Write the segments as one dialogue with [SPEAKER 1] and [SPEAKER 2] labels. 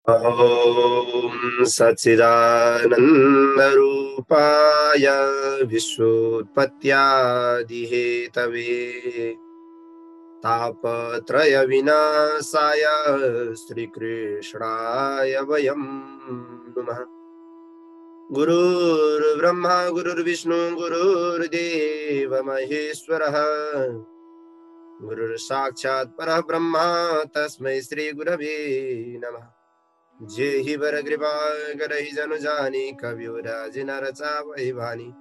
[SPEAKER 1] ॐ सच्चिदानन्दरूपाय विश्वोत्पत्त्यादिहेतवे तापत्रयविनाशाय श्रीकृष्णाय वयं नमः। गुरुर्ब्रह्मा गुरुर्विष्णु गुरुर्देव महेश्वरः गुरुर्साक्षात् परब्रह्म तस्मै श्रीगुरवे नमः। जेहि वर कृपा करहि जनु जानी कवियो राज नर चावहि भानी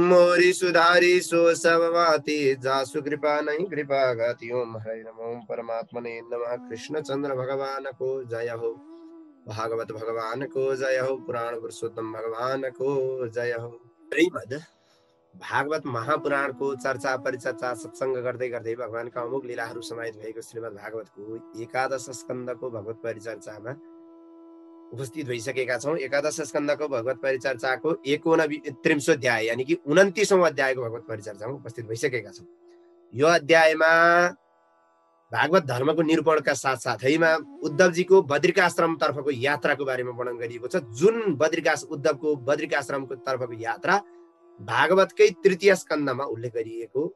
[SPEAKER 1] मोरी सुधारी सो सब बाती जासु कृपा नहीं कृपा गाती। ओम हरि नमो परमात्मने नमः। कृष्ण चंद्र भगवान को जय हो, भागवत भगवान को जय हो, पुराण पुरुषोत्तम भगवान को जय हो। श्रीमद् भागवत महापुराणको चर्चा परिचर्चा सत्संग गर्दै गर्दै भगवानका अमुक लीलाहरू समाहित भएको श्रीमद् भागवतको एकादश स्कन्धको भगवत परिचर्चामा उपस्थित भइसकेका छौं। एकादश स्कन्धको भगवत परिचर्चाको 39 अध्याय यानी कि 29औं अध्यायको भगवत परिचर्चामा उपस्थित भइसकेका छौं। यो अध्यायमा भागवत धर्मको निरूपणका साथसाथैमा उद्धवजीको बद्रिकाश्रम तर्फको यात्राको बारेमा वर्णन गरिएको छ। जुन उद्धवको बद्रिकाश्रमको तर्फको यात्रा भागवतकै तृतीय स्कन्धमा उल्लेख गरिएको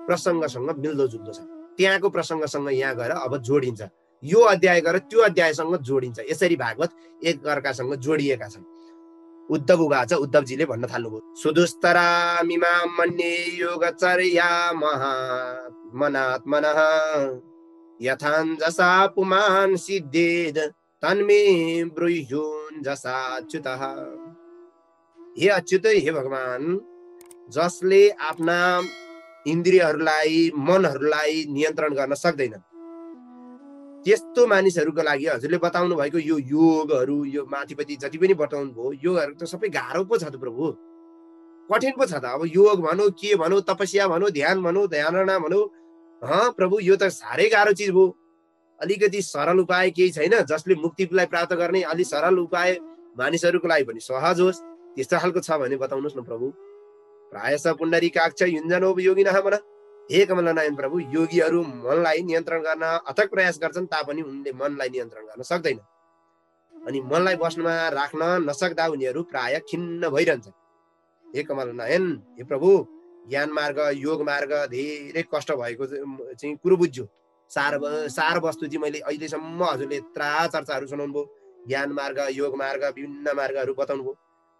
[SPEAKER 1] प्रसङ्गसँग मिल्दोजुल्दो छ। त्यहाँको प्रसङ्गसँग यहाँ गएर अब जोडिन्छ। यो अध्याय गएर त्यो अध्यायसँग जोडिन्छ। यसरी भागवत एक अर्कासँग जोडिएका छन्। उद्धव उवाच, उद्धवजीले भन्न थाल्नुभयो, सुदुस्तरामिमां मन्ये योगचर्या महात्मनात्मनः यथाञ्जसा पुमान् सिद्धेद तन्मे ब्रूयुञ्जसाच्युतः। हे अच्युत, हे भगवान, जसले आफ्ना इन्द्रियहरूलाई मनहरूलाई नियन्त्रण गर्न सक्दैन त्यस्तो मानिसहरूको लागि हजुरले बताउनु भएको यो योगहरू, यो माथिपट्टि जति पनि बताउनु भयो योगहरू त सबै गाह्रो पो छ त प्रभु, कठिन पो छ त। अब योग भनौँ, के भनौँ, तपस्या भनौँ, ध्यान भनौँ, ध्यानना भनौँ, प्रभु यो त साह्रै गाह्रो चिज भयो। अलिकति सरल उपाय केही छैन जसले मुक्तिलाई प्राप्त गर्ने? अलि सरल उपाय मानिसहरूको लागि पनि सहज होस् त्यस्तो खालको छ भने बताउनुहोस् न प्रभु। प्रायश पुण्डरीकाक्ष युञ्जनो योगिनः मन। हे कमलनयन प्रभु, योगीहरू मनलाई नियन्त्रण गर्न अथक प्रयास गर्छन् तापनि उनले मनलाई नियन्त्रण गर्न सक्दैन। अनि मनलाई बस्नमा राख्न नसक्दा उनीहरू प्राय खिन्न भइरहन्छन्। हे कमलनयन, हे प्रभु, ज्ञान मार्ग योग मार्ग धेरै कष्ट भएको चाहिँ कुरो बुझ्यो। सार वस्तु चाहिँ मैले अहिलेसम्म हजुरले यत्रा चर्चाहरू सुनाउनु भयो, ज्ञान मार्ग योग मार्ग विभिन्न मार्गहरू बताउनु भयो,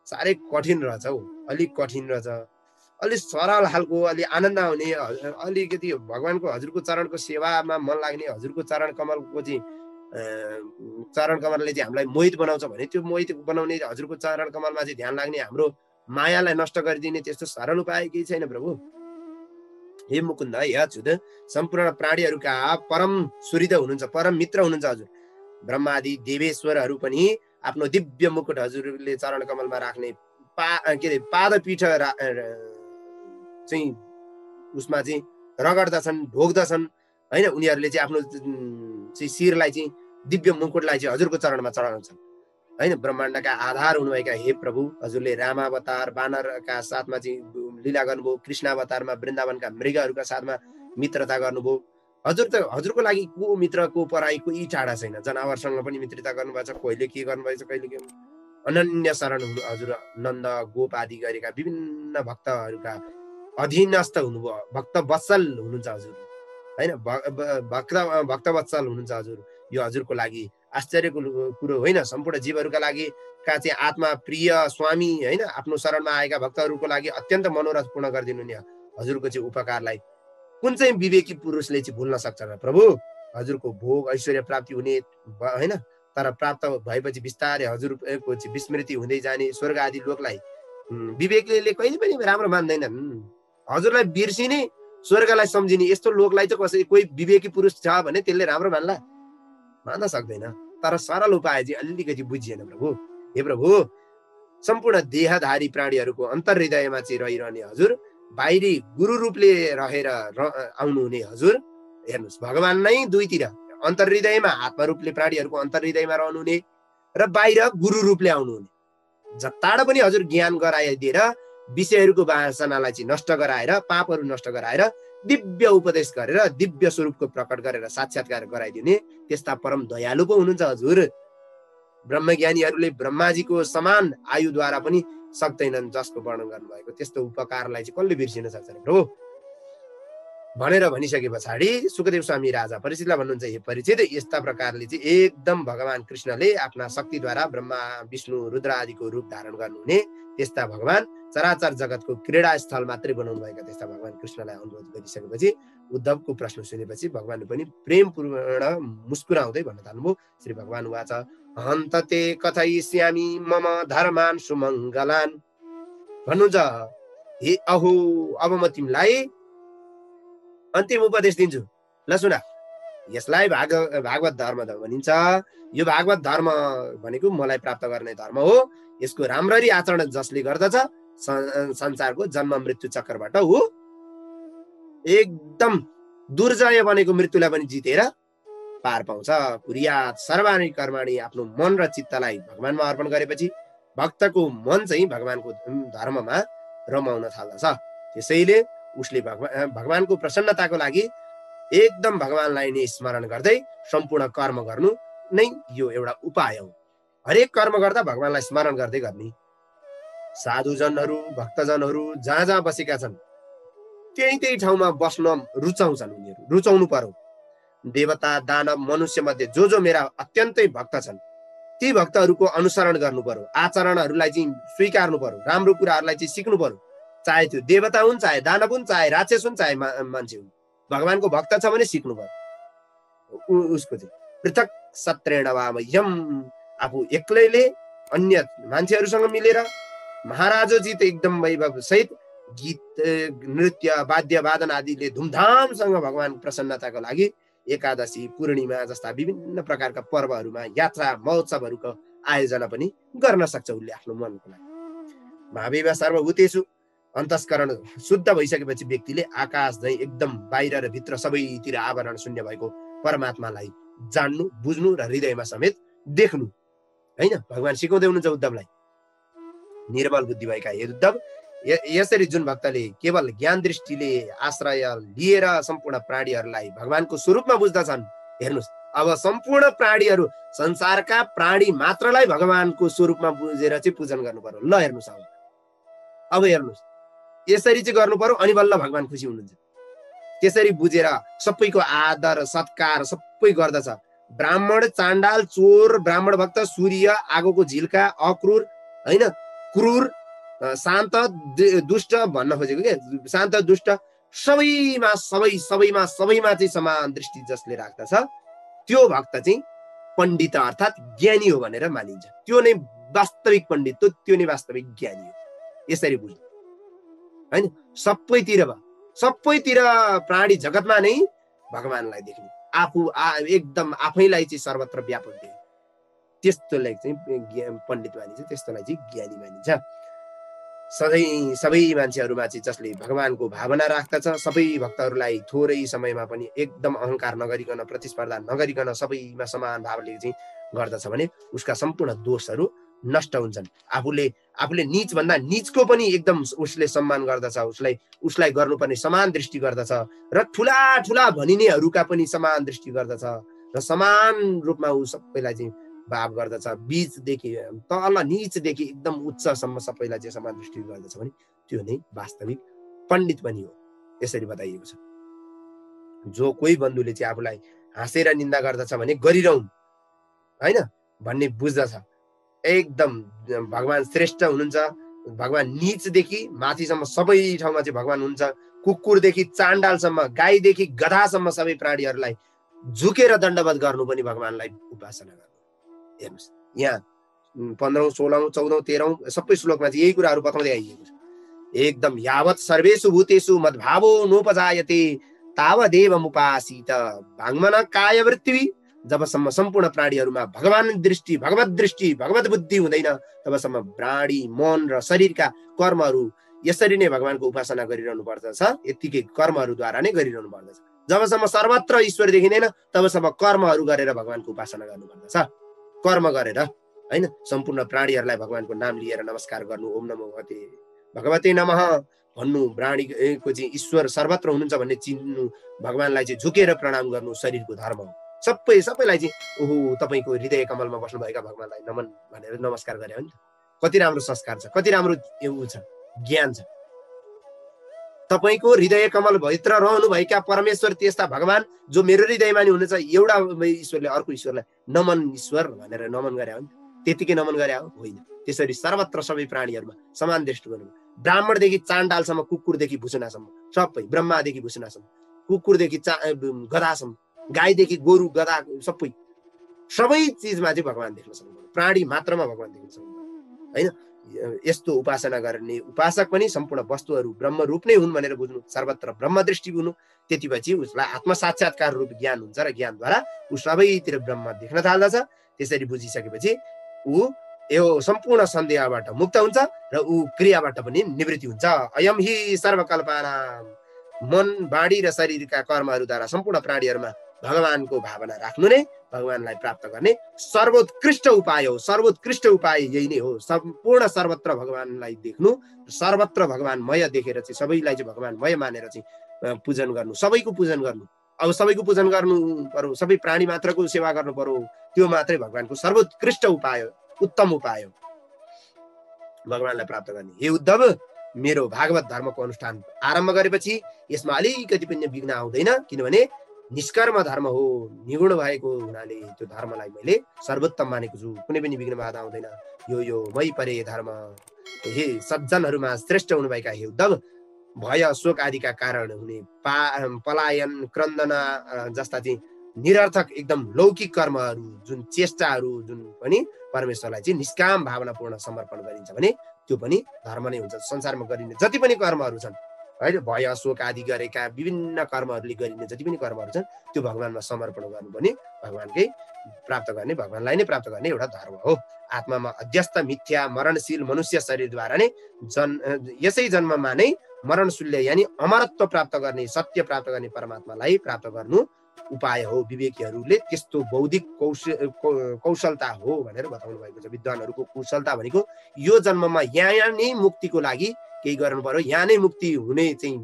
[SPEAKER 1] साह्रै कठिन रहेछ हौ। अलिक कठिन रहेछ, अलिक सरल खालको, अलि आनन्द आउने, अलिकति भगवानको हजुरको चरणको सेवामा मन लाग्ने, हजुरको चरण कमलको चाहिँ चरण कमलले चाहिँ हामीलाई मोहित बनाउँछ भने त्यो मोहित बनाउने हजुरको चरण कमलमा चाहिँ ध्यान लाग्ने, हाम्रो मायालाई नष्ट गरिदिने त्यस्तो सरल उपाय केही छैन प्रभु। हे मुकुन्द, हे अच्युत, सम्पूर्ण प्राणीहरूका परम सुहृद हुनुहुन्छ, परम मित्र हुनुहुन्छ हजुर। ब्रह्मादि देवेश्वरहरू पनि आफ्नो दिव्य मुकुट हजुरले चरण कमलमा राख्ने पादपीठ चाहिँ उसमा चाहिँ रगड्दछन्, ढोक्दछन् होइन। उनीहरूले चाहिँ आफ्नो शिरलाई चाहिँ दिव्य मुकुटलाई चाहिँ हजुरको चरणमा चढाउँछन् होइन। ब्रह्माण्डका आधार हुनुभएका हे प्रभु, हजुरले रामावतार बानरका साथमा चाहिँ लीला गर्नुभयो, कृष्णावतारमा वृन्दावनका मृगहरूका साथमा मित्रता गर्नुभयो। हजुर त हजुरको लागि को मित्र को पराई कोही टाढा छैन। जनावरसँग पनि मित्रता गर्नुभएको छ, कहिले के गर्नुभएछ, कहिले के। अनन्य शरण हुनु हजुर। नन्द गोप आदि गरेका विभिन्न भक्तहरूका अधीनस्थ हुनुभयो, भक्त वत्सल हुनुहुन्छ हजुर होइन। भक्त वत्सल हुनुहुन्छ हजुर। यो हजुरको लागि आश्चर्यको कुरो होइन। सम्पूर्ण जीवहरूका लागि का चाहिँ आत्मा प्रिय स्वामी होइन, आफ्नो शरणमा आएका भक्तहरूको लागि अत्यन्त मनोरथ पूर्ण गरिदिनु नि हजुरको चाहिँ उपकारलाई कुन चाहिँ विवेकी पुरुषले चाहिँ भुल्न सक्छ र प्रभु? हजुरको भोग ऐश्वर्य प्राप्ति हुने होइन, तर प्राप्त भएपछि बिस्तारै हजुरको चाहिँ विस्मृति हुँदै जाने स्वर्ग आदि लोकलाई विवेकले कहिले पनि राम्रो मान्दैनन्। हजुरलाई बिर्सिने, स्वर्गलाई सम्झिने यस्तो लोकलाई चाहिँ कसै कोही विवेकी पुरुष छ भने त्यसले राम्रो मान्ला? मान्न सक्दैन। तर सरल उपाय चाहिँ अलिकति बुझिएन प्रभु। हे प्रभु, सम्पूर्ण देहधारी प्राणीहरूको अन्तर्हृदयमा चाहिँ रहिरहने हजुर, बाहिरी गुरु रूपले रहेर आउनुहुने हजुर, हेर्नुहोस् भगवान नै दुईतिर, अन्तर्हृदयमा आत्मा रूपले प्राणीहरूको अन्तर्हृदयमा रहनुहुने र बाहिर गुरु रूपले आउनुहुने। जताड पनि हजुर ज्ञान गराइदिएर विषयहरूको वासनालाई चाहिँ नष्ट गराएर, पापहरू नष्ट गराएर, दिव्य उपदेश गरेर, दिव्य स्वरूपको प्रकट गरेर साक्षात्कार गराइदिने त्यस्ता परम दयालु पो हुनुहुन्छ हजुर। ब्रह्मज्ञानीहरूले ब्रह्माजीको समान आयुद्वारा पनि सक्दैनन् जसको वर्णन गर्नुभएको त्यस्तो उपकारलाई चाहिँ कसले बिर्सिन सक्छ रे प्रभु भनेर भनिसके पछाडि सुखदेव स्वामी राजा परीक्षितलाई भन्नुहुन्छ हे परीक्षित यस्ता प्रकारले चाहिँ एकदम भगवान कृष्णले आफ्ना शक्तिद्वारा ब्रह्मा विष्णु रुद्र आदिको रूप धारण गर्नुहुने त्यस्ता भगवान चराचर जगतको क्रीडा स्थल मात्रै बनाउनु भएका त्यस्ता भगवान कृष्णलाई अनुरोध गरिसकेपछि उद्धवको प्रश्न सुनेपछि भगवानले पनि प्रेमपूर्ण मुस्कुराउँदै भन्न थाल्नुभयो श्री भगवान उवाच हन्त ते कथयिष्यामि मम धर्मान् सुमङ्गलान् भन्नुहुन्छ हे अहो अब म तिमीलाई अन्तिम उपदेश दिन्छु ल सुना यसलाई भागवत धर्म भनिन्छ यो भागवत धर्म भनेको मलाई प्राप्त गर्ने धर्म हो यसको राम्ररी आचरण जसले गर्दछ संसारको जन्म मृत्यु चक्रबाट हो एकदम दुर्जय बनेको मृत्युलाई पनि जितेर पार पाउँछ कुर्यात सर्वाणि कर्माणि आफ्नो मन र चित्तलाई भगवानमा अर्पण गरेपछि भक्तको मन चाहिँ भगवानको धर्ममा रमाउन थाल्दछ त्यसैले उसले भगवानको प्रसन्नताको लागि एकदम भगवानलाई नै स्मरण गर्दै सम्पूर्ण कर्म गर्नु नै यो एउटा उपाय हो हरेक कर्म गर्दा भगवानलाई स्मरण गर्दै गर्ने साधुजनहरू भक्तजनहरू जहाँ जहाँ बसेका छन् त्यही ठाउँमा बस्न रुचाउँछन् उनीहरू रुचाउनु पर्यो देवता दानव मनुष्य मध्ये जो मेरा अत्यन्तै भक्त छन् ती भक्तहरूको अनुसरण गर्नु पर्यो आचरणहरूलाई चाहिँ स्वीकार्नु पर्यो राम्रो कुराहरूलाई चाहिँ सिक्नु पर्यो चाहे त्यो देवता हुन् चाहे दानव हुन् चाहे राक्षस हुन् चाहे मान्छे हुन् भगवानको भक्त छ भने सिक्नु पर्यो उसको चाहिँ पृथक सत्रेण वामह्यम आफू एक्लैले अन्य मान्छेहरूसँग मिलेर महाराजजी त एकदम वैभव सहित गीत नृत्य वाद्य वादन आदिले धुमधामसँग भगवान प्रसन्नताको लागि एकादशी पूर्णिमा जस्ता विभिन्न प्रकारका पर्वहरूमा यात्रा महोत्सवहरूको आयोजना पनि गर्न सक्छ उसले आफ्नो मनको लागि महावीर सर्वभूतेषु अन्तस्करण शुद्ध भइसकेपछि व्यक्तिले आकाश झैं एकदम बाहिर र भित्र सबैतिर आवरण शून्य भएको परमात्मालाई जान्नु बुझ्नु र हृदयमा समेत देख्नु हैन भगवान सिकाउँदै हुनुहुन्छ उद्धवलाई निर्मल बुद्धि भएका हे उद्धव यसरी जुन भक्तले केवल ज्ञान दृष्टिले आश्रय लिएर सम्पूर्ण प्राणीहरूलाई भगवानको स्वरूपमा बुझ्दछन् हेर्नुस् अब सम्पूर्ण प्राणीहरू संसारका प्राणी मात्रलाई भगवानको स्वरूपमा बुझेर चाहिँ पूजन गर्नु पर्यो ल हेर्नुस् अब हेर्नुस् यसरी चाहिँ गर्नु पर्यो अनि बल्ल भगवान खुसी हुनुहुन्छ त्यसरी बुझेर सबैको आदर सत्कार सबै गर्दछ ब्राह्मण चाण्डाल चोर ब्राह्मण भक्त सूर्य आगोको झिल्का अक्रूर हैन क्रूर शान्त दुष्ट भन्न खोजेको के शान्त दुष्ट सबैमा चाहिँ समान दृष्टि जसले राख्दछ त्यो भक्त चाहिँ पण्डित अर्थात् ज्ञानी हो भनेर मानिन्छ त्यो नै वास्तविक पण्डित त्यो नै वास्तविक ज्ञानी हो यसरी बुझ्नु हैन सबैतिर प्राणी जगतमा नै भगवानलाई देख्ने आफू एकदम आफैलाई चाहिँ सर्वत्र व्यापक देख्ने त्यस्तोलाई चाहिँ पण्डित मानिन्छ त्यस्तोलाई चाहिँ ज्ञानी मानिन्छ सबै मान्छेहरूमा चाहिँ जसले भगवानको भावना राख्दछ सबै भक्तहरूलाई थोरै समयमा पनि एकदम अहंकार नगरिकन प्रतिस्पर्धा नगरिकन सबैमा समान भावले चाहिँ गर्दछ भने उसका सम्पूर्ण दोषहरू नष्ट हुन्छन् आफूले नीच भन्दा नीचको पनि एकदम उसले सम्मान गर्दछ उसलाई गर्नुपर्ने समान दृष्टि गर्दछ र ठुला भनिनेहरूका पनि समान दृष्टि गर्दछ र समान रूपमा ऊ सबैलाई चाहिँ भाव गर्दछ बीचदेखि तल नीचदेखि एकदम उच्चसम्म सबैलाई चाहिँ समान दृष्टि गर्दछ भने त्यो नै वास्तविक पण्डित पनि हो यसरी बताइएको छ जो कोही बन्धुले चाहिँ आफूलाई हाँसेर निन्दा गर्दछ भने गरिरहन् हैन भन्ने बुझ्दछ एकदम भगवान श्रेष्ठ हुनुहुन्छ भगवान नीचदेखि माथिसम्म सबै ठाउँमा चाहिँ भगवान हुन्छ कुकुरदेखि चाण्डालसम्म गाईदेखि गधासम्म सबै प्राणीहरूलाई झुकेर दण्डवत गर्नु पनि भगवानलाई उपासना गर्नु हेर्नुस् यहाँ 15औं 16औं 14औं 13औं सबै श्लोकमा चाहिँ यही कुराहरू बताउँदै आइएको छ एकदम यावत् सर्वेषु भूतेषु मद्भावो नोपजायते तावदेव मुपासीत भाङ्मन कायवृत्ति जबसम्म सम्पूर्ण प्राणीहरूमा भगवान दृष्टि भगवत बुद्धि हुँदैन तबसम्म प्राणी मन र शरीरका कर्महरू यसरी नै भगवानको उपासना गरिरहनु पर्दछ यतिकै कर्महरूद्वारा नै गरिरहनु पर्दछ जबसम्म सर्वत्र ईश्वर देखिँदैन तबसम्म कर्महरू गरेर भगवानको उपासना गर्नुपर्दछ कर्म गरेर हैन सम्पूर्ण प्राणीहरूलाई भगवानको नाम लिएर नमस्कार गर्नु ओम नमो भगवते नमः भन्नु प्राणीको चाहिँ ईश्वर सर्वत्र हुनुहुन्छ भन्ने चिन्नु भगवानलाई चाहिँ झुकेर प्रणाम गर्नु शरीरको धर्म हो सबैलाई चाहिँ ओहो तपाईँको हृदय कमलमा बस्नुभएका भगवानलाई नमन भनेर नमस्कार गरे हो नि त। कति राम्रो संस्कार छ, कति राम्रो छ, ज्ञान छ। तपाईँको हृदय कमल भित्र रहनुभएका परमेश्वर त्यस्ता भगवान जो मेरो हृदयमा नि हुनुहुन्छ, एउटा ईश्वरले अर्को ईश्वरलाई नमन ईश्वर भनेर नमन गरे हो नि। त्यतिकै नमन गरे हो? होइन। त्यसरी सर्वत्र सबै प्राणीहरूमा समान दृष्टि गर्नु। ब्राह्मणदेखि चाण्डालसम्म, कुकुरदेखि भुसुनासम्म, सबै ब्रह्मादेखि भुसुनासम्म, कुकुरदेखि गधासम्म, गाईदेखि गोरु गधा सबै चिजमा चाहिँ भगवान देख्न सक्नु, प्राणी मात्रमा भगवान देख्न सक्नु होइन। यस्तो उपासना गर्ने उपासक पनि सम्पूर्ण वस्तुहरू ब्रह्म रूप नै हुन् भनेर बुझ्नु, सर्वत्र ब्रह्म दृष्टि हुनु। त्यतिपछि उसलाई आत्म साक्षात्कार रूप ज्ञान हुन्छ र ज्ञानद्वारा ऊ सबैतिर ब्रह्म देख्न थाल्दछ। त्यसरी बुझिसकेपछि ऊ यो सम्पूर्ण सन्देहबाट मुक्त हुन्छ र ऊ क्रियाबाट पनि निवृत्ति हुन्छ। अयम हि सर्वकल्पनाम, मन बाणी र शरीरका कर्महरूद्वारा सम्पूर्ण प्राणीहरूमा भगवानको भावना राख्नु नै भगवानलाई प्राप्त गर्ने सर्वोत्कृष्ट उपाय हो। सर्वोत्कृष्ट उपाय यही नै हो, सम्पूर्ण सर्वत्र भगवानलाई देख्नु, सर्वत्र भगवानमय देखेर चाहिँ सबैलाई चाहिँ भगवानमय मानेर चाहिँ पूजन गर्नु, सबैको पूजन गर्नु। अब सबैको पूजन गर्नु पर्यो, सबै प्राणी मात्रको सेवा गर्नु पर्यो, त्यो मात्रै भगवानको सर्वोत्कृष्ट उपाय हो, उत्तम उपाय हो भगवानलाई प्राप्त गर्ने। हे उद्धव, मेरो भागवत धर्मको अनुष्ठान आरम्भ गरेपछि यसमा अलिकति पनि विघ्न आउँदैन, किनभने निष्कर्म धर्म हो, निगुण भएको हुनाले त्यो धर्मलाई मैले सर्वोत्तम मानेको छु, कुनै पनि विघ्न बाधा आउँदैन। यो मै परे धर्म। हे सज्जनहरूमा श्रेष्ठ हुनुभएका हे उद्धव, भय शोक आदिका कारण हुने पलायन क्रन्दन जस्ता चाहिँ निरर्थक एकदम लौकिक कर्महरू, जुन चेष्टाहरू, जुन पनि परमेश्वरलाई चाहिँ निष्काम भावनापूर्ण समर्पण गरिन्छ भने त्यो पनि धर्म नै हुन्छ। संसारमा गरिने जति पनि कर्महरू छन् होइन, भय शोक आदि गरेका विभिन्न कर्महरूले गरिने जति पनि कर्महरू छन् त्यो भगवानमा समर्पण गर्नु पनि भगवानकै प्राप्त गर्ने, भगवानलाई नै प्राप्त गर्ने एउटा धर्म हो। आत्मामा अध्यस्त मिथ्या मरणशील मनुष्य शरीरद्वारा नै यसै जन्ममा नै मरणशूल्य यानि अमरत्व प्राप्त गर्ने, सत्य प्राप्त गर्ने परमात्मालाई प्राप्त गर्नु उपाय हो। विवेकीहरूले त्यस्तो बौद्धिक कौशलता हो भनेर बताउनु भएको छ। विद्वानहरूको कुशलता भनेको यो जन्ममा यहाँ नै मुक्तिको लागि केही गर्नु पर्यो, यहाँ नै मुक्ति हुने चाहिँ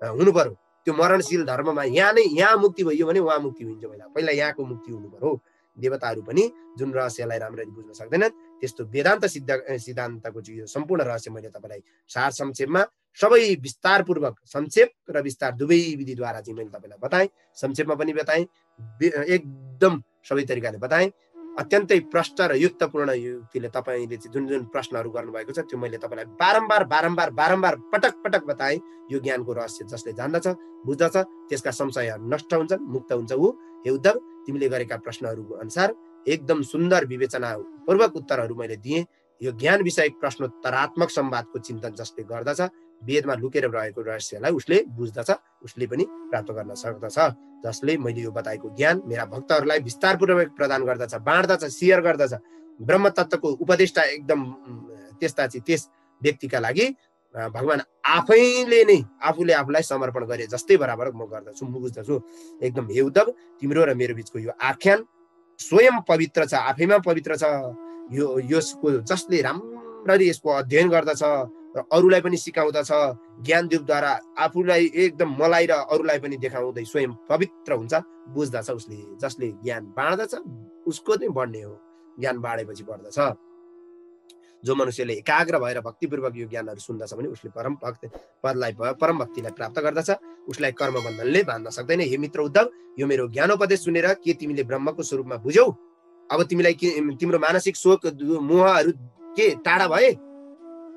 [SPEAKER 1] हुनु पर्यो। त्यो मरणशील धर्ममा यहाँ मुक्ति भयो भने उहाँ मुक्ति हुन्छ, पहिला यहाँको मुक्ति हुनु पर्यो। देवताहरू पनि जुन रहस्यलाई राम्ररी बुझ्न सक्दैनन्, त्यस्तो वेदान्त सिद्धान्तको चाहिँ सम्पूर्ण रहस्य मैले तपाईँलाई सार संक्षेपमा सबै विस्तारपूर्वक, संक्षेप र विस्तार दुवै विधिद्वारा चाहिँ मैले तपाईँलाई बताएँ। संक्षेपमा पनि बताएँ, एकदम सबै तरिकाले बताएँ। अत्यन्तै प्रष्ट र युक्तपूर्ण युक्तिले तपाईँले चाहिँ जुन जुन प्रश्नहरू गर्नुभएको छ त्यो मैले तपाईँलाई बारम्बार पटक बताएँ। यो ज्ञानको रहस्य जसले जान्दछ, बुझ्दछ, त्यसका संशयहरू नष्ट हुन्छन्, मुक्त हुन्छ ऊ। हे उद्धव, तिमीले गरेका प्रश्नहरू अनुसार एकदम सुन्दर विवेचनापूर्वक उत्तरहरू मैले दिएँ। यो ज्ञान विषयक प्रश्नोत्तरात्मक संवादको चिन्तन जसले गर्दछ, वेदमा लुकेर रहेको रहस्यलाई उसले बुझ्दछ, उसले पनि प्राप्त गर्न सक्दछ। जसले मैले यो बताएको ज्ञान मेरा भक्तहरूलाई विस्तारपूर्वक प्रदान गर्दछ, बाँड्दछ, सेयर गर्दछ। ब्रह्म तत्त्वको उपदेष्टा एकदम त्यस व्यक्तिका लागि भगवान आफैले नै आफूले आफूलाई समर्पण गरे जस्तै बराबर म गर्दछु, म बुझ्दछु। एकदम हे उद्धव, तिम्रो र मेरो बिचको यो आख्यान स्वयं पवित्र छ, आफैमा पवित्र छ। यसको जसले राम्ररी यसको अध्ययन गर्दछ र अरूलाई पनि सिकाउँदछ, ज्ञानदीपद्वारा आफूलाई एकदम मलाई र अरूलाई पनि देखाउँदै स्वयं पवित्र हुन्छ, बुझ्दछ उसले। जसले ज्ञान बाँड्दछ उसको चाहिँ बढ्ने हो, ज्ञान बाँडेपछि बढ्दछ। जो मनुष्यले एकाग्र भएर भक्तिपूर्वक यो ज्ञानहरू सुन्दछ भने उसले परम भक्तिलाई प्राप्त गर्दछ, उसलाई कर्मबन्धनले बाँध्न सक्दैन। हे मित्र उद्धव, यो मेरो ज्ञानोपदेश सुनेर के तिमीले ब्रह्मको स्वरूपमा बुझ्यौ? अब तिमीलाई तिम्रो मानसिक शोक मोहहरू के टाढा भए?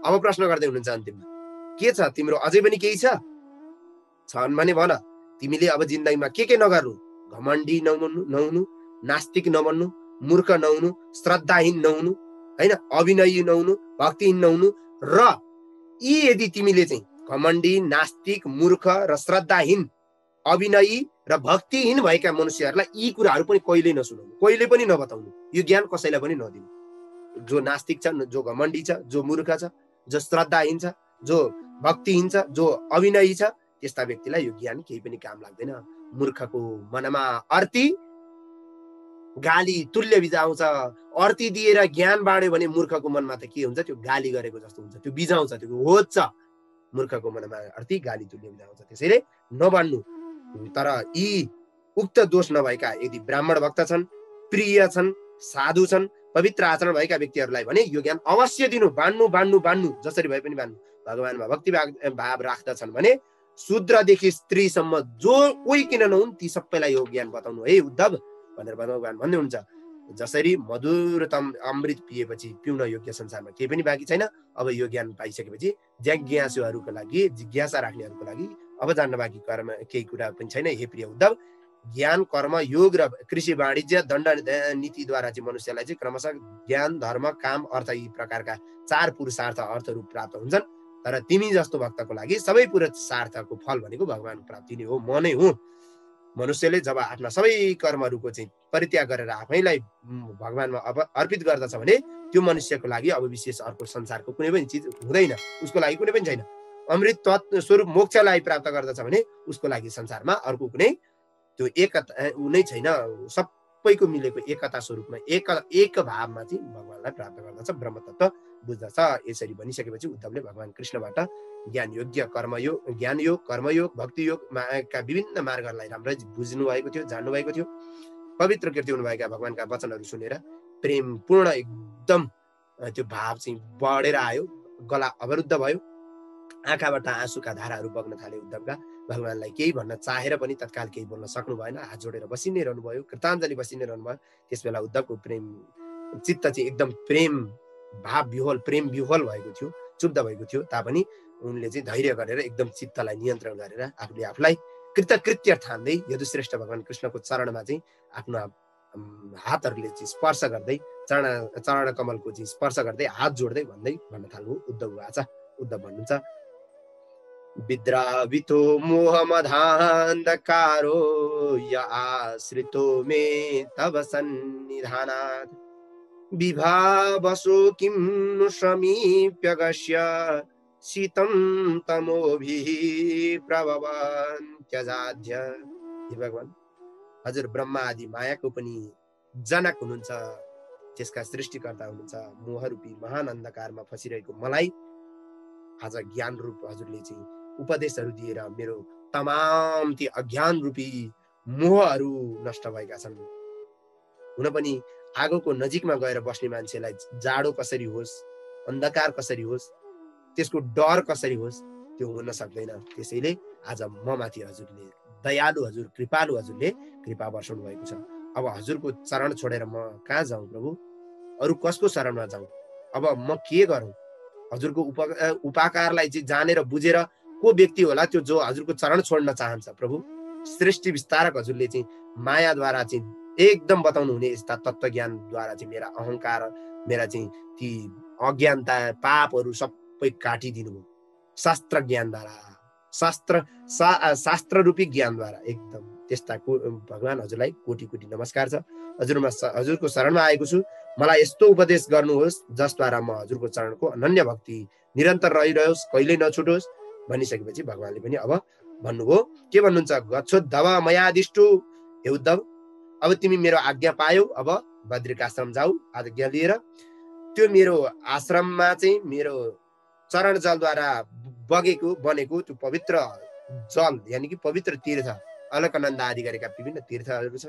[SPEAKER 1] अब प्रश्न गर्दै हुनुहुन्छ अन्तिममा, के छ तिम्रो अझै पनि केही छन् भने भन। तिमीले अब जिन्दगीमा के नगर्नु? घमण्डी नहुनु, नास्तिक नबन्नु, मूर्ख नहुनु, श्रद्धाहीन नहुनु, हैन, अभिनयी नहुनु, भक्तिहीन नहुनु। र यदि तिमीले चाहिँ घमण्डी, नास्तिक, मूर्ख र श्रद्धाहीन, अभिनयी र भक्तिहीन भएका मनुष्यहरूलाई यी कुराहरू पनि कहिल्यै नसुनाउनु, कहिले पनि नबताउनु। यो ज्ञान कसैलाई पनि नदिनु। जो नास्तिक छ, जो घमण्डी छ, जो मूर्ख छ, जो श्रद्धाहीन छ, जो भक्तिहीन छ, जो अभिनयी छ, त्यस्ता व्यक्तिलाई यो ज्ञान केही पनि काम लाग्दैन। मूर्खको मनमा अर्थी गाली तुल्य बिजाउँछ। अर्थी दिएर ज्ञान बाँड्यो भने मूर्खको मनमा त के हुन्छ? त्यो गाली गरेको जस्तो हुन्छ, त्यो बिजाउँछ, त्यो होच्छ। मूर्खको मनमा अर्थी गाली तुल्य बिजाउँछ। त्यसैले नबाड्नु। तर यी उक्त दोष नभएका यदि ब्राह्मण भक्त छन्, प्रिय छन्, साधु छन्, पवित्र आचरण भएका व्यक्तिहरूलाई भने यो ज्ञान अवश्य दिनु, बाँड्नु बाँड्नु बाँड्नु, जसरी भए पनि बाँड्नु। भगवानमा भक्ति भाव राख्दछन् भने शूद्रदेखि स्त्रीसम्म जो कोही किन नहुन् ती सबैलाई यो ज्ञान बताउनु है उद्धव भनेर भगवान भन्दै हुनुहुन्छ। जसरी मधुरतम अमृत पिएपछि पिउन योग्य संसारमा केही पनि बाँकी छैन, अब यो ज्ञान पाइसकेपछि जिज्ञासुहरूको लागि, जिज्ञासा राख्नेहरूको लागि अब जान्न बाँकी कर्म केही कुरा पनि छैन। हे प्रिय उद्धव, ज्ञान, कर्म, योग र कृषि, वाणिज्य, दण्ड नीतिद्वारा चाहिँ मनुष्यलाई चाहिँ क्रमशः ज्ञान, धर्म, काम, अर्थ यी प्रकारका 4 पुरुषार्थ अर्थहरू प्राप्त हुन्छन्। तर तिमी जस्तो भक्तको लागि सबै पुरुषार्थको फल भनेको भगवान प्राप्ति नै हो, म नै हुँ। मनुष्यले जब आफ्ना सबै कर्महरूको चाहिँ परित्याग गरेर आफैलाई भगवानमा अर्पित गर्दछ भने त्यो मनुष्यको लागि अब विशेष अर्को संसारको कुनै पनि चिज हुँदैन, उसको लागि कुनै पनि छैन। अमृत तत्व स्वरूप मोक्षलाई प्राप्त गर्दछ भने उसको लागि संसारमा अर्को कुनै त्यो एकता नै छैन। सबैको मिलेको एकता स्वरूपमा एक भावमा चाहिँ भगवानलाई प्राप्त गर्दछ, ब्रह्म तत्व बुझ्दछ। यसरी भनिसकेपछि उद्धवले भगवान कृष्णबाट ज्ञान योग्य, कर्मयोग, ज्ञान योग, कर्मयोग, भक्ति योगका विभिन्न मार्गहरूलाई राम्रै बुझ्नु भएको थियो, जान्नु भएको थियो। पवित्र कीर्ति हुनुभएका भगवानका वचनहरू सुनेर प्रेमपूर्ण एकदम त्यो भाव चाहिँ बढेर आयो, गला अवरुद्ध भयो, आँखाबाट आँसुका धाराहरू बग्न थाले उद्धवका। भगवानलाई केही भन्न चाहेर पनि तत्काल केही बोल्न सक्नु भएन, हात जोडेर बसि नै रहनुभयो, कृताञ्जली बसि नै रहनुभयो। त्यस बेला उद्धवको प्रेम चित्त चाहिँ एकदम प्रेम भाव विह्वल, प्रेम विह्वल भएको थियो, चुब्ध भएको थियो। तापनि उनले चाहिँ धैर्य गरेर एकदम चित्तलाई नियन्त्रण गरेर आफूले आफूलाई कृतकृत्य ठान्दै यदुश्रेष्ठ भगवान कृष्णको चरणमा चाहिँ आफ्नो हातहरूले चाहिँ स्पर्श गर्दै, चरण कमलको चाहिँ स्पर्श गर्दै, हात जोड्दै भन्न थाल्नु उद्धव आचा। उद्धव भन्नुहुन्छ, विद्रावितो मोहमधान्धकारो य आश्रितो मे तव सन्निधानात् विभावसो किं नु समीप्यगस्य शीतं तमोभिः प्रभवन्त्यजाद्य। हे भगवान, हजुर ब्रह्मा आदि मायाको पनि जनक हुनुहुन्छ, त्यसका सृष्टिकर्ता हुनुहुन्छ। मोहरूपी महान अन्धकारमा फसिरहेको मलाई आज ज्ञान रूप हजुरले चाहिँ उपदेशहरू दिएर मेरो तमाम ती अज्ञान रूपी मोहहरू नष्ट भएका छन्। हुन पनि आगोको नजिकमा गएर बस्ने मान्छेलाई जाडो कसरी होस्, अन्धकार कसरी होस्, त्यसको डर कसरी होस्, त्यो हुन सक्दैन। त्यसैले आज म माथि हजुरले दयालु, हजुर कृपालु, हजुरले कृपा वर्षाउनु भएको छ। अब हजुरको चरण छोडेर म कहाँ जाउँ प्रभु, अरू कसको शरणमा जाउँ? अब म के गरौँ? हजुरको उपाकारलाई चाहिँ जानेर बुझेर को व्यक्ति होला त्यो जो हजुरको चरण छोड्न चाहन्छ प्रभु? सृष्टि विस्तारक हजुरले चाहिँ मायाद्वारा चाहिँ एकदम बताउनु हुने यस्ता तत्त्व ज्ञानद्वारा चाहिँ मेरा अहङ्कार, मेरा चाहिँ ती अज्ञानता, पापहरू सबै काटिदिनु भयो। शास्त्र ज्ञानद्वारा, शास्त्र रूपी ज्ञानद्वारा एकदम त्यस्ता भगवान हजुरलाई कोटि कोटि नमस्कार छ। हजुरको शरणमा आएको छु, मलाई यस्तो उपदेश गर्नुहोस् जसद्वारा म हजुरको चरणको अनन्य भक्ति निरन्तर रहिरहोस्, कहिल्यै नछुटोस्। भनिसकेपछि भगवानले पनि अब भन्नुभयो, के भन्नुहुन्छ? गच्छोद्धव मयादिष्टु। हे उद्धव, अब तिमी मेरो आज्ञा पायौ, अब बद्रिकाश्रम जाऊ आज्ञा लिएर। त्यो मेरो आश्रममा चाहिँ मेरो चरण जलद्वारा बनेको त्यो पवित्र जल, यानि कि पवित्र तीर्थ, अलकनन्दा आदि गरेका विभिन्न तीर्थहरू छ।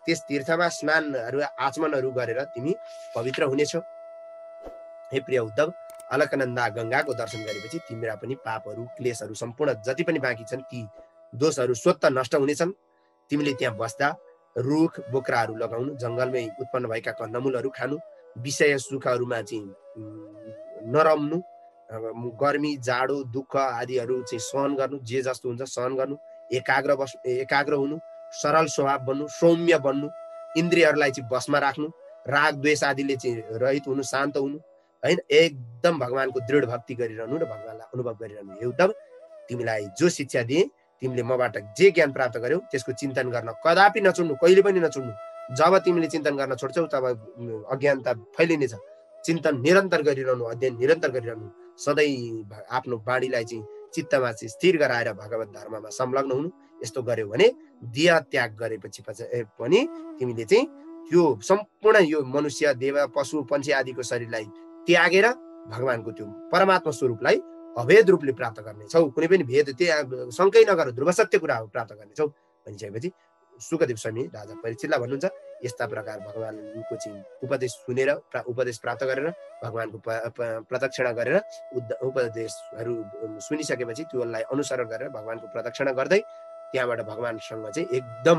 [SPEAKER 1] त्यस तीर्थमा स्नानहरू, आचमनहरू गरेर तिमी पवित्र हुनेछौ। हे प्रिय उद्धव, अलकनन्दा गङ्गाको दर्शन गरेपछि तिम्रा पनि पापहरू, क्लेशहरू सम्पूर्ण जति पनि बाँकी छन् ती दोषहरू स्वतः नष्ट हुनेछन्। तिमीले त्यहाँ बस्दा रुख बोक्राहरू लगाउनु, जङ्गलमै उत्पन्न भएका कन्दमूलहरू खानु, विषय सुखहरूमा चाहिँ नरम्नु, गर्मी, जाडो, दुःख आदिहरू चाहिँ सहन गर्नु, जे जस्तो हुन्छ सहन गर्नु, एकाग्र हुनु, सरल स्वभाव बन्नु, सौम्य बन्नु, इन्द्रियहरूलाई चाहिँ बसमा राख्नु, राग द्वेष आदिले चाहिँ रहित हुनु, शान्त हुनु, हैन? एकदम भगवानको दृढ भक्ति गरिरहनु र भगवानलाई अनुभव गरिरहनु। हे उद्धव, तिमीलाई जो शिक्षा दिए, तिमीले मबाट जे ज्ञान प्राप्त गर्यौ त्यसको चिन्तन गर्न कदापि नछोड्नु, कहिले पनि नछोड्नु। जब तिमीले चिन्तन गर्न छोड्छौ तब अज्ञानता फैलिनेछ। चिन्तन निरन्तर गरिरहनु, अध्ययन निरन्तर गरिरहनु, सधैँ आफ्नो बाणीलाई चाहिँ चित्तमा चाहिँ स्थिर गराएर भगवत धर्ममा संलग्न हुनु। यस्तो गर्यौ भने देह त्याग गरेपछि पनि तिमीले चाहिँ त्यो सम्पूर्ण यो मनुष्य, देव, पशु, पन्छी आदिको शरीरलाई त्यागेर भगवानको त्यो परमात्मा स्वरूपलाई अभेद रूपले प्राप्त गर्नेछौ। कुनै पनि भेद त्यहाँ शङ्कै नगर, ध्रुव सत्य कुरा हो प्राप्त गर्नेछौ। भनिसकेपछि शुकदेव स्वामी राजा परीक्षितलाई भन्नुहुन्छ यस्ता प्रकार भगवानको चाहिँ उपदेश सुनेर उपदेश प्राप्त गरेर भगवानको प्रदक्षिणा गरेर उपदेशहरू सुनिसकेपछि त्यसलाई अनुसरण गरेर भगवानको प्रदक्षिणा गर्दै त्यहाँबाट भगवानसँग चाहिँ एकदम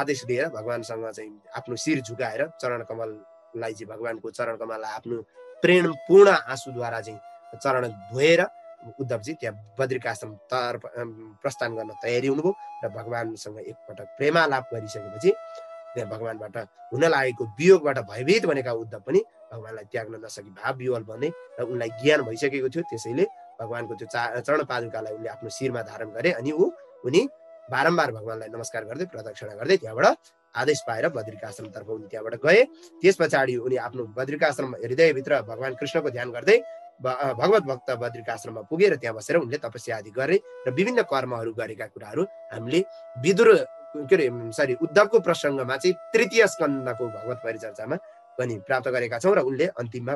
[SPEAKER 1] आदेश लिएर भगवानसँग चाहिँ आफ्नो शिर झुकाएर चरण कमललाई चाहिँ भगवानको चरण कमललाई आफ्नो प्रेमपूर्ण आँसुद्वारा चाहिँ चरण धोएर उद्धवजी त्यहाँ बद्रिकाश्रम प्रस्थान गर्न तयारी हुनुभयो र भगवानसँग एकपटक प्रेमालाप गरिसकेपछि त्यहाँ भगवानबाट हुन लागेको वियोगबाट भयभीत बनेका उद्धव पनि भगवानलाई त्याग्न नसकी भाव विवल बने र उनलाई ज्ञान भइसकेको थियो। त्यसैले भगवानको त्यो चरण पादुकालाई उनले आफ्नो शिरमा धारण गरे अनि उनी बारम्बार भगवानलाई नमस्कार गर्दै प्रदक्षिणा गर्दै त्यहाँबाट आदेश पाएर बद्रिकाश्रमतर्फ उनी त्यहाँबाट गए। त्यस पछाडि उनी आफ्नो बद्रिकाश्रम हृदयभित्र भगवान कृष्णको ध्यान गर्दै भगवत भक्त बद्रिकाश्रममा पुगेर त्यहाँ बसेर उनले तपस्या आदि गरे र विभिन्न कर्महरू गरेका कुराहरू हामीले उद्धवको प्रसङ्गमा चाहिँ तृतीय स्कन्दको भगवत परिचर्चामा पनि प्राप्त गरेका छौँ र उनले अन्तिममा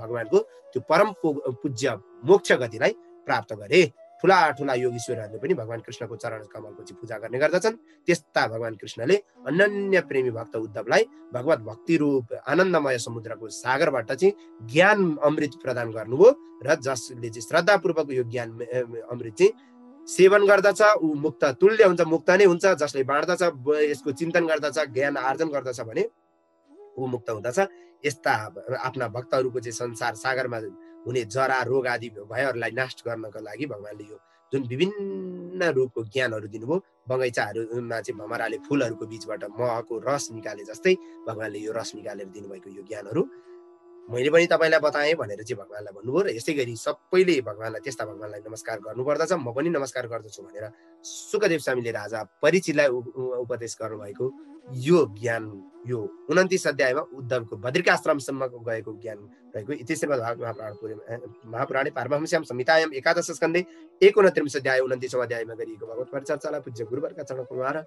[SPEAKER 1] भगवानको त्यो परम पूज्य मोक्ष गतिलाई प्राप्त गरे। ठुला ठुला योगीश्वरहरूले पनि भगवान कृष्णको चरण कमलको चाहिँ पूजा गर्ने गर्दछन्। त्यस्ता भगवान कृष्णले अनन्य प्रेमी भक्त उद्धवलाई भगवत भक्ति रूप आनन्दमय समुद्रको सागरबाट चाहिँ ज्ञान अमृत प्रदान गर्नुभयो र जसले चाहिँ श्रद्धापूर्वक यो ज्ञान अमृत चाहिँ सेवन गर्दछ ऊ मुक्त तुल्य हुन्छ, मुक्त नै हुन्छ। जसले बाँड्दछ, यसको चिन्तन गर्दछ, ज्ञान आर्जन गर्दछ भने ऊ मुक्त हुँदछ। यस्ता आफ्ना भक्तहरूको चाहिँ संसार सागरमा हुने जरा रोग आदि भयहरूलाई नाश गर्नको लागि भगवानले यो जुन विभिन्न रूपको ज्ञानहरू दिनुभयो। बगैँचाहरूमा चाहिँ भमराले फुलहरूको बीचबाट महको रस निकाले जस्तै भगवानले यो रस निकालेर दिनुभएको यो ज्ञानहरू मैले पनि तपाईँलाई बताएँ भनेर चाहिँ भगवानलाई भन्नुभयो र यसै गरी सबैले भगवानलाई त्यस्ता भगवानलाई नमस्कार गर्नुपर्दछ। म पनि नमस्कार गर्दछु भनेर शुकदेव स्वामीले राजा परीक्षितलाई उपदेश गर्नुभएको यो ज्ञान यो 29 अध्यायमा उद्धवको बद्रिकाश्रमसम्म गएको ज्ञान रहेको इतिश्री महापुराणे पारमहंस्याम संहितायाम एकादश स्कन्धे 29 अध्याय 29 अध्यायमा गरिएको भगवत परिचर्चालाई पूज्य गुरुवरका चरणकमलमा र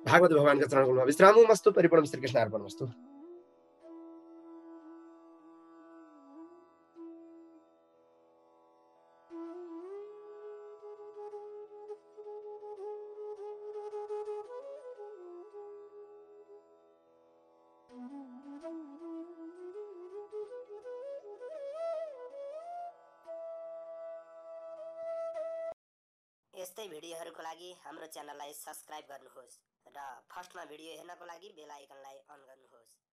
[SPEAKER 1] भागवत भगवानका चरणकमलमा विश्रामोमस्तु परिपूर्णं श्रीकृष्ण अर्पणमस्तु।
[SPEAKER 2] यस्तै भिडियोहरूको लागि हाम्रो च्यानललाई सब्स्क्राइब गर्नुहोस् र फर्स्टमा भिडियो हेर्नको लागि बेल आइकनलाई अन गर्नुहोस्।